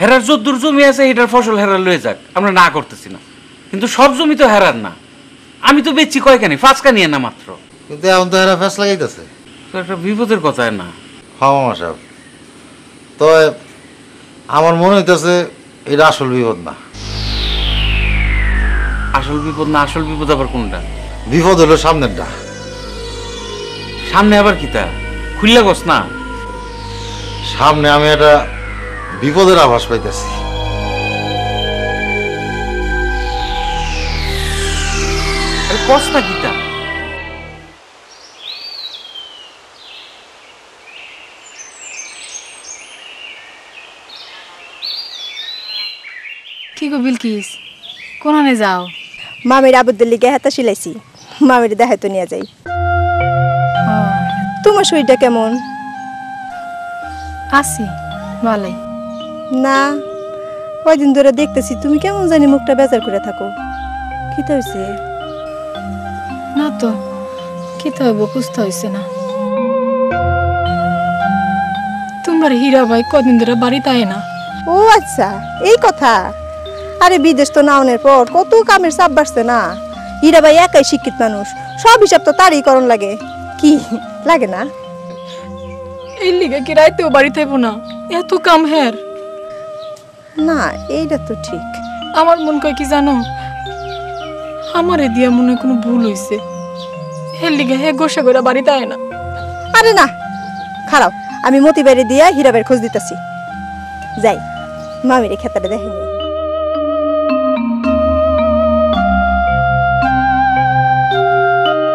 হেরার যদ্দুর জমি আছে এটার ফসল হেরার লয়ে যাক, আমরা না করতেছি না, কিন্তু সব জমি তো হেরার না। আমি তো বেচছি কয়খানি, 5 কানি না মাত্র। কিন্তু এখন তো এরা ফ্যাস লাগাইতেছে। তো একটা বিপদের কথা না? হ্যাঁ মামা সাহেব, তো আমার মনে হইতেছে এটা আসল বিপদ না। আসল বিপদ না? আসল বিপদ আবার কোনটা? বিপদ হলো সামনেরটা। সামনে আবার কিতা? খুললা গছ না? সামনে আমি একটা বিপদের আভাস পাইতেছি। কস না কিতা? কি গো বিলকিস, কোনানে যাও? মামির আবুদ্দের লিগে হাতা সিলাইছি, মামির দেখাইতো নিয়ে যাই। তোমার শরীরটা কেমন? আছি ভালোই। না, কয়দিন ধরে দেখতেছি তুমি কেমন জানি মুখটা বেজার করে থাকো। কি তো হয়েছে? না তো, কি তো হইব বুঝতে হয়েছে না। তোমার হীরা ভাই কদিন ধরে বাড়িতে আয় না। ও আচ্ছা, এই কথা। আরে বিদেশ তো নাওনের পর কত কামের চাপ বাড়ছে না। হীরা ভাই একাই শিক্ষিত মানুষ, সব হিসাব তো তারই করণ লাগে, কি লাগে না? এই লিগে কি রাইতেও বাড়ি থাইব না? এত কাম হের। না, এইটা তো ঠিক। আমার মন কয় কি জানো, আমারে দিয়া মনে হয় কোনো ভুল হইছে, এর লিগে হে গোসা করে বাড়িতে আয় না। আরে না, খারাপ। আমি মতি বাইরে দিয়া হীরা ভাইয়ের খোঁজ দিতেছি। যাই, মামিরে খেতাটা দেখেনি।